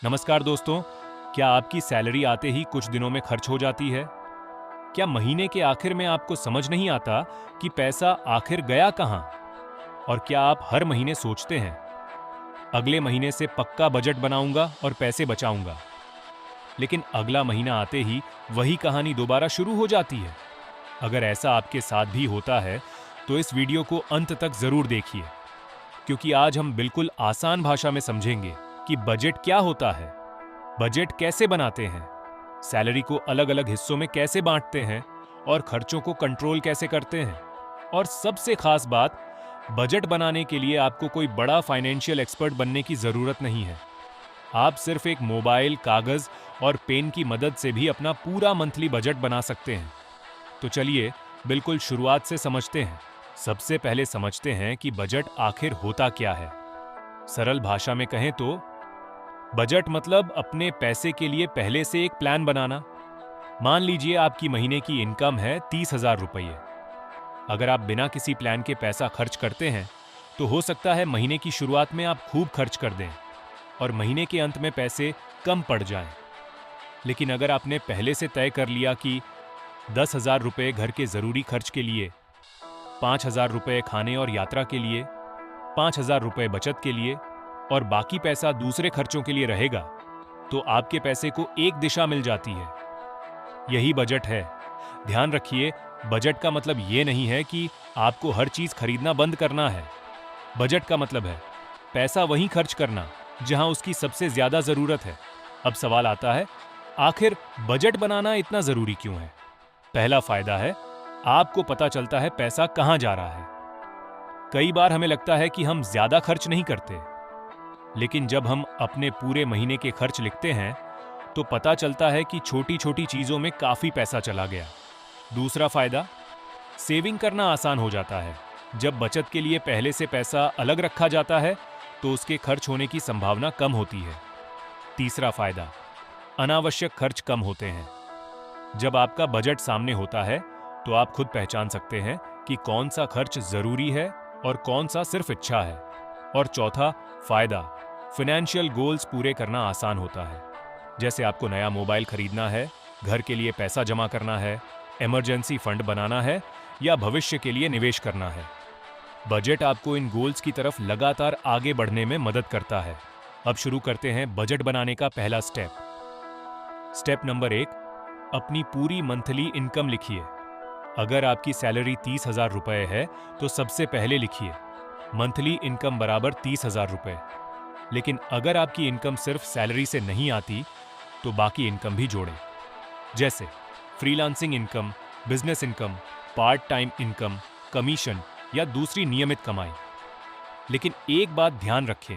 नमस्कार दोस्तों। क्या आपकी सैलरी आते ही कुछ दिनों में खर्च हो जाती है? क्या महीने के आखिर में आपको समझ नहीं आता कि पैसा आखिर गया कहां? और क्या आप हर महीने सोचते हैं, अगले महीने से पक्का बजट बनाऊंगा और पैसे बचाऊंगा, लेकिन अगला महीना आते ही वही कहानी दोबारा शुरू हो जाती है? अगर ऐसा आपके साथ भी होता है तो इस वीडियो को अंत तक जरूर देखिए, क्योंकि आज हम बिल्कुल आसान भाषा में समझेंगे कि बजट क्या होता है, बजट कैसे बनाते हैं, सैलरी को अलग अलग हिस्सों में कैसे बांटते हैं और खर्चों को कंट्रोल कैसे करते हैं। और सबसे खास बात, बजट बनाने के लिए आपको कोई बड़ा फाइनेंशियल एक्सपर्ट बनने की जरूरत नहीं है। आप सिर्फ एक मोबाइल, कागज और पेन की मदद से भी अपना पूरा मंथली बजट बना सकते हैं। तो चलिए बिल्कुल शुरुआत से समझते हैं। सबसे पहले समझते हैं कि बजट आखिर होता क्या है। सरल भाषा में कहें तो बजट मतलब अपने पैसे के लिए पहले से एक प्लान बनाना। मान लीजिए आपकी महीने की इनकम है 30,000 रुपये। अगर आप बिना किसी प्लान के पैसा खर्च करते हैं तो हो सकता है महीने की शुरुआत में आप खूब खर्च कर दें और महीने के अंत में पैसे कम पड़ जाएं। लेकिन अगर आपने पहले से तय कर लिया कि 10,000 रुपये घर के जरूरी खर्च के लिए, 5,000 रुपये खाने और यात्रा के लिए, 5,000 रुपये बचत के लिए और बाकी पैसा दूसरे खर्चों के लिए रहेगा, तो आपके पैसे को एक दिशा मिल जाती है। यही बजट है। ध्यान रखिए, बजट का मतलब ये नहीं है कि आपको हर चीज खरीदना बंद करना है। बजट का मतलब है पैसा वहीं खर्च करना जहां उसकी सबसे ज्यादा जरूरत है। अब सवाल आता है, आखिर बजट बनाना इतना जरूरी क्यों है? पहला फायदा है, आपको पता चलता है पैसा कहां जा रहा है। कई बार हमें लगता है कि हम ज्यादा खर्च नहीं करते, लेकिन जब हम अपने पूरे महीने के खर्च लिखते हैं तो पता चलता है कि छोटी छोटी चीजों में काफी पैसा चला गया। दूसरा फायदा, सेविंग करना आसान हो जाता है। जब बचत के लिए पहले से पैसा अलग रखा जाता है तो उसके खर्च होने की संभावना कम होती है। तीसरा फायदा, अनावश्यक खर्च कम होते हैं। जब आपका बजट सामने होता है तो आप खुद पहचान सकते हैं कि कौन सा खर्च जरूरी है और कौन सा सिर्फ इच्छा है। और चौथा फायदा, फाइनेंशियल गोल्स पूरे करना आसान होता है। जैसे आपको नया मोबाइल खरीदना है, घर के लिए पैसा जमा करना है, इमरजेंसी फंड बनाना है या भविष्य के लिए निवेश करना है। बजट आपको इन गोल्स की तरफ लगातार आगे बढ़ने में मदद करता है। अब शुरू करते हैं बजट बनाने का पहला स्टेप। स्टेप नंबर 1, अपनी पूरी मंथली इनकम लिखिए। अगर आपकी सैलरी 30,000 रुपए है तो सबसे पहले लिखिए मंथली इनकम बराबर 30,000 रुपए। लेकिन अगर आपकी इनकम सिर्फ सैलरी से नहीं आती तो बाकी इनकम भी जोड़ें, जैसे freelancing income, business income, part time income, commission या दूसरी नियमित कमाई। लेकिन एक बात ध्यान रखें,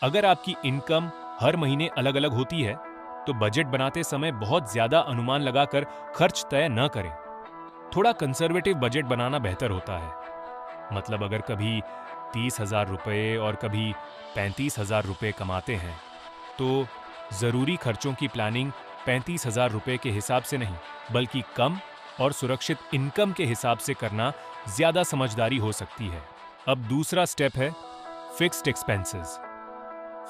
अगर आपकी इनकम हर महीने अलग अलग होती है तो बजट बनाते समय बहुत ज्यादा अनुमान लगाकर खर्च तय न करें। थोड़ा कंजर्वेटिव बजट बनाना बेहतर होता है। मतलब अगर कभी 30,000 रुपये और कभी 35,000 रुपये कमाते हैं तो ज़रूरी खर्चों की प्लानिंग 35,000 रुपये के हिसाब से नहीं, बल्कि कम और सुरक्षित इनकम के हिसाब से करना ज़्यादा समझदारी हो सकती है। अब दूसरा स्टेप है फिक्स्ड एक्सपेंसेस।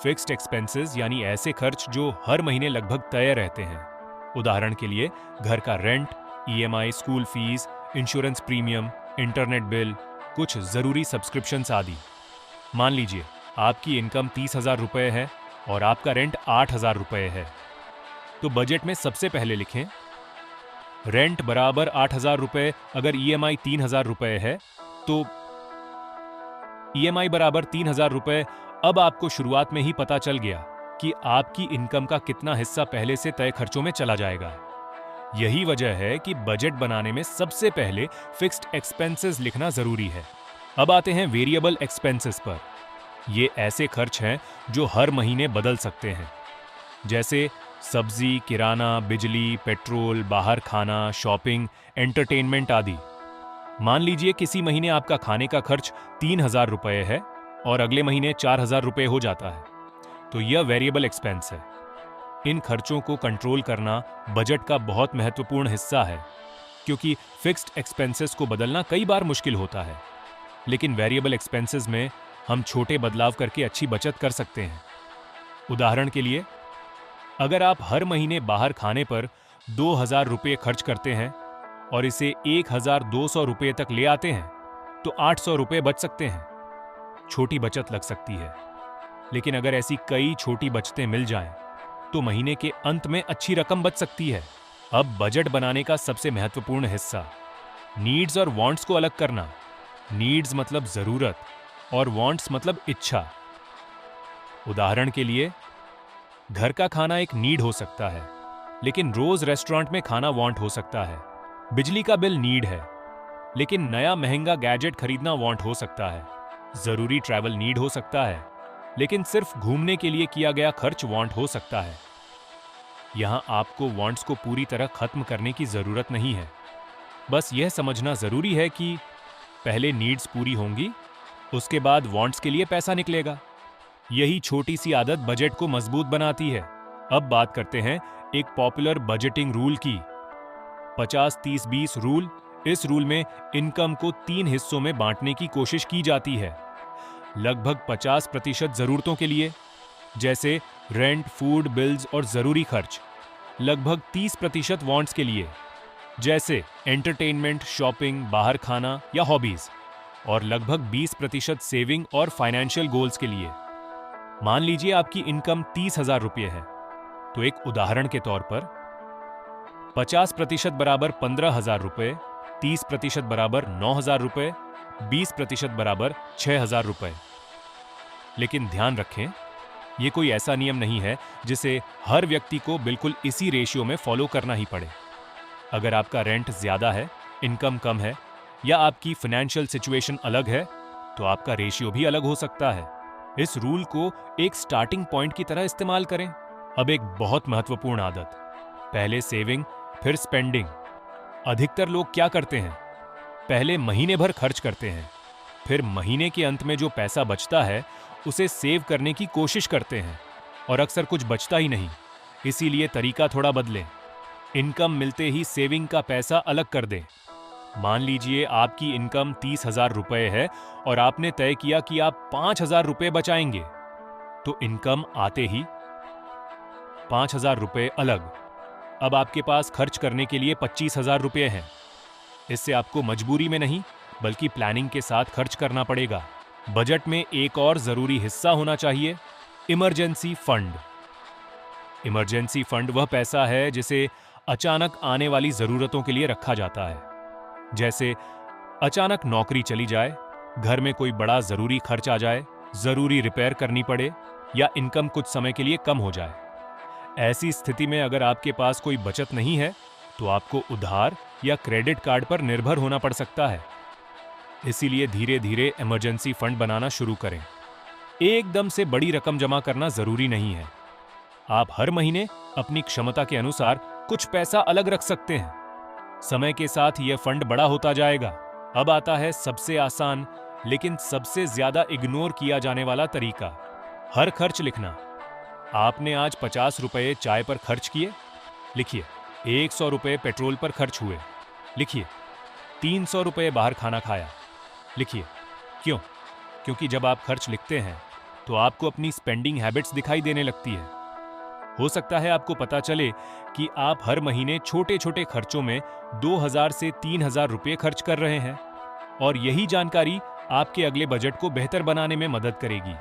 फिक्स्ड एक्सपेंसेस यानी ऐसे खर्च जो हर महीने लगभग तय रहते हैं। उदाहरण के लिए घर का rent, EMI, school fees, insurance premium, internet bill, कुछ जरूरी सब्सक्रिप्शंस आदि। मान लीजिए आपकी इनकम 30,000 रुपये है और आपका रेंट 8,000 रुपये है, तो बजट में सबसे पहले लिखें रेंट बराबर 8,000 रुपये। अगर ईएमआई 3,000 रुपये है तो ईएमआई बराबर 3,000 रुपये। अब आपको शुरुआत में ही पता चल गया कि आपकी इनकम का कितना हिस्सा पहले से तय खर्चों में चला जाएगा। यही वजह है कि बजट बनाने में सबसे पहले फिक्स्ड एक्सपेंसेस लिखना जरूरी है। अब आते हैं वेरिएबल एक्सपेंसेस पर। ये ऐसे खर्च हैं जो हर महीने बदल सकते हैं, जैसे सब्जी, किराना, बिजली, पेट्रोल, बाहर खाना, शॉपिंग, एंटरटेनमेंट आदि। मान लीजिए किसी महीने आपका खाने का खर्च 3,000 रुपये है और अगले महीने 4,000 रुपये हो जाता है, तो यह वेरिएबल एक्सपेंस है। इन खर्चों को कंट्रोल करना बजट का बहुत महत्वपूर्ण हिस्सा है, क्योंकि फिक्स्ड एक्सपेंसेस को बदलना कई बार मुश्किल होता है, लेकिन वेरिएबल एक्सपेंसेस में हम छोटे बदलाव करके अच्छी बचत कर सकते हैं। उदाहरण के लिए, अगर आप हर महीने बाहर खाने पर 2,000 रुपये खर्च करते हैं और इसे 1,200 रुपये तक ले आते हैं तो 800 रुपये बच सकते हैं। छोटी बचत लग सकती है, लेकिन अगर ऐसी कई छोटी बचतें मिल जाएं, तो महीने के अंत में अच्छी रकम बच सकती है। अब बजट बनाने का सबसे महत्वपूर्ण हिस्सा, नीड्स और वांट्स को अलग करना। नीड्स मतलब जरूरत और वांट्स मतलब इच्छा। उदाहरण के लिए, घर का खाना एक नीड हो सकता है, लेकिन रोज रेस्टोरेंट में खाना वांट हो सकता है। बिजली का बिल नीड है, लेकिन नया महंगा गैजेट खरीदना वांट हो सकता है। जरूरी ट्रैवल नीड हो सकता है, लेकिन सिर्फ घूमने के लिए किया गया खर्च वांट हो सकता है। यहां आपको वांट्स को पूरी तरह खत्म करने की जरूरत नहीं है। बस यह समझना जरूरी है कि पहले नीड्स पूरी होंगी, उसके बाद वांट्स के लिए पैसा निकलेगा। यही छोटी सी आदत बजट को मजबूत बनाती है। अब बात करते हैं एक पॉपुलर बजटिंग रूल की, 50-30-20 रूल। इस रूल में इनकम को 3 हिस्सों में बांटने की कोशिश की जाती है। लगभग 50% जरूरतों के लिए, जैसे रेंट, फूड, बिल्स और जरूरी खर्च। लगभग 30% वांट्स के लिए, जैसे एंटरटेनमेंट, शॉपिंग, बाहर खाना या हॉबीज। और लगभग 20% सेविंग और फाइनेंशियल गोल्स के लिए। मान लीजिए आपकी इनकम 30,000 रुपये है, तो एक उदाहरण के तौर पर 50% बराबर 15,000 रुपये, 30% बराबर 9,000 रुपये, 20% बराबर 6,000 रुपये। लेकिन ध्यान रखें, यह कोई ऐसा नियम नहीं है जिसे हर व्यक्ति को बिल्कुल इसी रेशियो में फॉलो करना ही पड़े। अगर आपका रेंट ज्यादा है, इनकम कम है या आपकी फाइनेंशियल सिचुएशन अलग है, तो आपका रेशियो भी अलग हो सकता है। इस रूल को एक स्टार्टिंग पॉइंट की तरह इस्तेमाल करें। अब एक बहुत महत्वपूर्ण आदत, पहले सेविंग फिर स्पेंडिंग। अधिकतर लोग क्या करते हैं, पहले महीने भर खर्च करते हैं, फिर महीने के अंत में जो पैसा बचता है उसे सेव करने की कोशिश करते हैं और अक्सर कुछ बचता ही नहीं। इसीलिए तरीका थोड़ा बदलें। इनकम मिलते ही सेविंग का पैसा अलग कर दें। मान लीजिए आपकी इनकम 30,000 रुपये है और आपने तय किया कि आप 5,000 रुपये बचाएंगे, तो इनकम आते ही 5,000 रुपये अलग। अब आपके पास खर्च करने के लिए 25,000 रुपये हैं। इससे आपको मजबूरी में नहीं, बल्कि प्लानिंग के साथ खर्च करना पड़ेगा। बजट में एक और जरूरी हिस्सा होना चाहिए, इमरजेंसी फंड। इमरजेंसी फंड वह पैसा है जिसे अचानक आने वाली जरूरतों के लिए रखा जाता है। जैसे अचानक नौकरी चली जाए, घर में कोई बड़ा जरूरी खर्च आ जाए, जरूरी रिपेयर करनी पड़े या इनकम कुछ समय के लिए कम हो जाए। ऐसी स्थिति में अगर आपके पास कोई बचत नहीं है, तो आपको उधार या क्रेडिट कार्ड पर निर्भर होना पड़ सकता है। इसीलिए धीरे धीरे इमरजेंसी फंड बनाना शुरू करें। एकदम से बड़ी रकम जमा करना जरूरी नहीं है। आप हर महीने अपनी क्षमता के अनुसार कुछ पैसा अलग रख सकते हैं। समय के साथ यह फंड बड़ा होता जाएगा। अब आता है सबसे आसान लेकिन सबसे ज्यादा इग्नोर किया जाने वाला तरीका, हर खर्च लिखना। आपने आज 50 रुपये चाय पर खर्च किए, लिखिए। 100 रुपये पेट्रोल पर खर्च हुए, लिखिए। 300 रुपये बाहर खाना खाया, लिखिए। क्यों? क्योंकि जब आप खर्च लिखते हैं तो आपको अपनी स्पेंडिंग हैबिट्स दिखाई देने लगती है। हो सकता है आपको पता चले कि आप हर महीने छोटे छोटे खर्चों में 2,000 से 3,000 रुपये खर्च कर रहे हैं, और यही जानकारी आपके अगले बजट को बेहतर बनाने में मदद करेगी।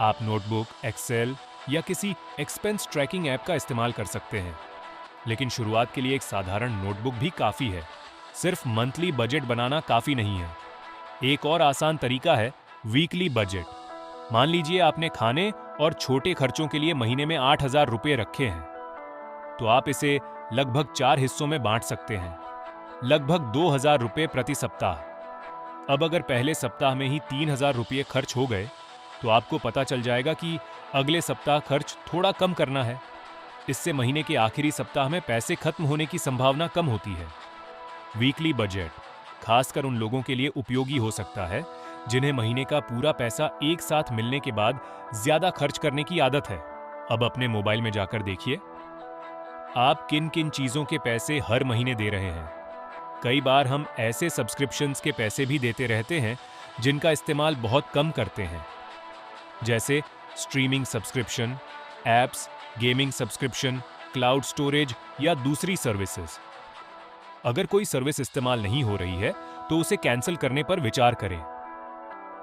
आप नोटबुक, एक्सेल या किसी एक्सपेंस ट्रैकिंग ऐप का इस्तेमाल कर सकते हैं, लेकिन शुरुआत के लिए एक साधारण नोटबुक भी काफी है। सिर्फ मंथली बजट बनाना काफी नहीं है। एक और आसान तरीका है वीकली बजट। मान लीजिए आपने खाने और छोटे खर्चों के लिए महीने में 8,000 रुपये रखे हैं, तो आप इसे लगभग 4 हिस्सों में बांट सकते हैं, लगभग 2,000 रुपये प्रति सप्ताह। अब अगर पहले सप्ताह में ही 3,000 रुपये खर्च हो गए, तो आपको पता चल जाएगा कि अगले सप्ताह खर्च थोड़ा कम करना है। इससे महीने के आखिरी सप्ताह में पैसे खत्म होने की संभावना कम होती है। वीकली बजट खासकर उन लोगों के लिए उपयोगी हो सकता है जिन्हें महीने का पूरा पैसा एक साथ मिलने के बाद ज्यादा खर्च करने की आदत है। अब अपने मोबाइल में जाकर देखिए, आप किन किन चीजों के पैसे हर महीने दे रहे हैं। कई बार हम ऐसे सब्सक्रिप्शंस के पैसे भी देते रहते हैं जिनका इस्तेमाल बहुत कम करते हैं, जैसे streaming subscription, apps gaming subscription, cloud storage या दूसरी सर्विसेज। अगर कोई सर्विस इस्तेमाल नहीं हो रही है तो उसे कैंसिल करने पर विचार करें।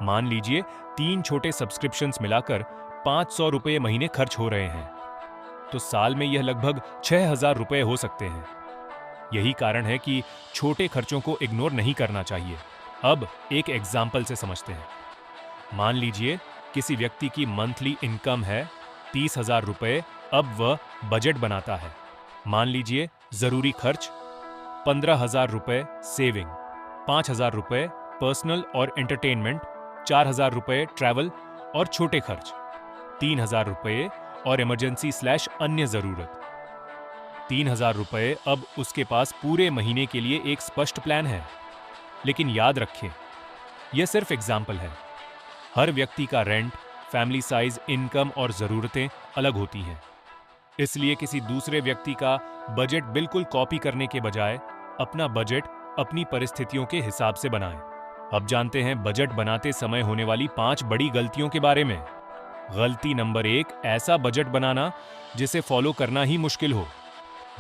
मान लीजिए 3 छोटे सब्सक्रिप्शंस मिलाकर 500 रुपये महीने खर्च हो रहे हैं, तो साल में यह लगभग 6,000 रुपये हो सकते हैं। यही कारण है कि छोटे खर्चों को इग्नोर नहीं करना चाहिए। अब एक एग्जाम्पल से समझते हैं। मान लीजिए किसी व्यक्ति की मंथली इनकम है 30,000 रुपये। अब वह बजट बनाता है। मान लीजिए जरूरी खर्च 15,000 रुपये, सेविंग 5,000 रुपये, पर्सनल और एंटरटेनमेंट 4,000 रुपये, ट्रैवल और छोटे खर्च 3,000 रुपये और इमरजेंसी/अन्य जरूरत 3,000 रुपये। अब उसके पास पूरे महीने के लिए एक स्पष्ट प्लान है। लेकिन याद रखें, यह सिर्फ एग्जाम्पल है। हर व्यक्ति का रेंट, फैमिली साइज, इनकम और जरूरतें अलग होती हैं। इसलिए किसी दूसरे व्यक्ति का बजट बिल्कुल कॉपी करने के बजाय अपना बजट अपनी परिस्थितियों के हिसाब से बनाएं। अब जानते हैं बजट बनाते समय होने वाली 5 बड़ी गलतियों के बारे में। गलती नंबर 1, ऐसा बजट बनाना जिसे फॉलो करना ही मुश्किल हो।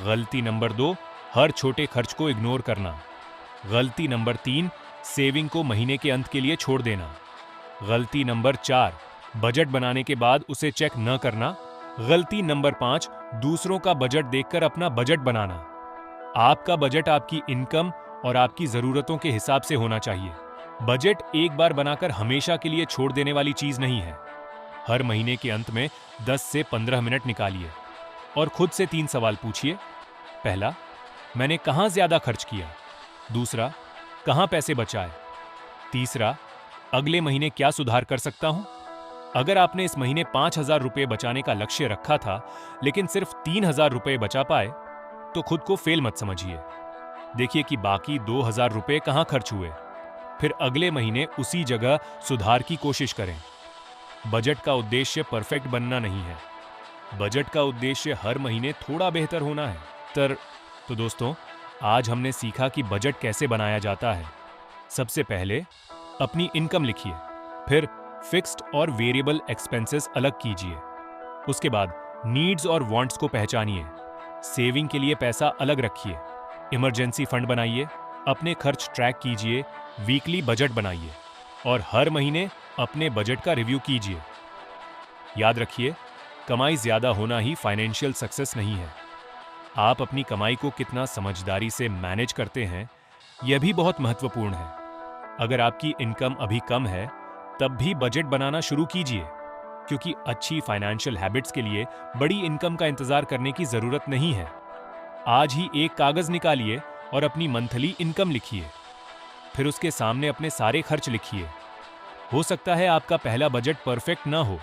गलती नंबर 2, हर छोटे खर्च को इग्नोर करना। गलती नंबर 3, सेविंग को महीने के अंत के लिए छोड़ देना। गलती नंबर 4, बजट बनाने के बाद उसे चेक न करना। गलती नंबर 5, दूसरों का बजट देखकर अपना बजट बनाना। आपका बजट आपकी इनकम और आपकी जरूरतों के हिसाब से होना चाहिए। बजट एक बार बनाकर हमेशा के लिए छोड़ देने वाली चीज नहीं है। हर महीने के अंत में 10 से 15 मिनट निकालिए और खुद से 3 सवाल पूछिए। पहला, मैंने कहां ज्यादा खर्च किया? दूसरा, कहां पैसे बचाए? तीसरा, अगले महीने क्या सुधार कर सकता हूं? अगर आपने इस महीने 5,000 रुपये बचाने का लक्ष्य रखा था लेकिन सिर्फ 3,000 रुपये बचा पाए, तो खुद को फेल मत समझिए। देखिए कि बाकी 2,000 रुपये कहां खर्च हुए। फिर अगले महीने उसी जगह सुधार की कोशिश करें। बजट का उद्देश्य परफेक्ट बनना नहीं है। बजट का उद्देश्य हर महीने थोड़ा बेहतर होना है। तो दोस्तों, आज हमने सीखा कि बजट कैसे बनाया जाता है। सबसे पहले अपनी इनकम लिखिए, फिर फिक्स्ड और वेरिएबल एक्सपेंसेस अलग कीजिए। उसके बाद नीड्स और वांट्स को पहचानिए। सेविंग के लिए पैसा अलग रखिए। इमरजेंसी फंड बनाइए। अपने खर्च ट्रैक कीजिए। वीकली बजट बनाइए और हर महीने अपने बजट का रिव्यू कीजिए। याद रखिए, कमाई ज्यादा होना ही फाइनेंशियल सक्सेस नहीं है। आप अपनी कमाई को कितना समझदारी से मैनेज करते हैं, यह भी बहुत महत्वपूर्ण है। अगर आपकी इनकम अभी कम है, तब भी बजट बनाना शुरू कीजिए, क्योंकि अच्छी फाइनेंशियल हैबिट्स के लिए बड़ी इनकम का इंतजार करने की जरूरत नहीं है। आज ही एक कागज निकालिए और अपनी मंथली इनकम लिखिए। फिर उसके सामने अपने सारे खर्च लिखिए। हो सकता है आपका पहला बजट परफेक्ट ना हो,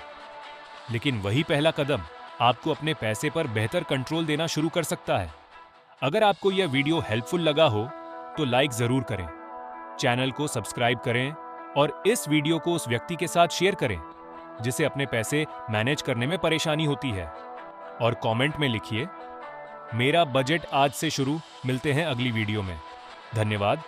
लेकिन वही पहला कदम आपको अपने पैसे पर बेहतर कंट्रोल देना शुरू कर सकता है। अगर आपको यह वीडियो हेल्पफुल लगा हो तो लाइक जरूर करें, चैनल को सब्सक्राइब करें और इस वीडियो को उस व्यक्ति के साथ शेयर करें जिसे अपने पैसे मैनेज करने में परेशानी होती है। और कमेंट में लिखिए, मेरा बजट आज से शुरू। मिलते हैं अगली वीडियो में। धन्यवाद।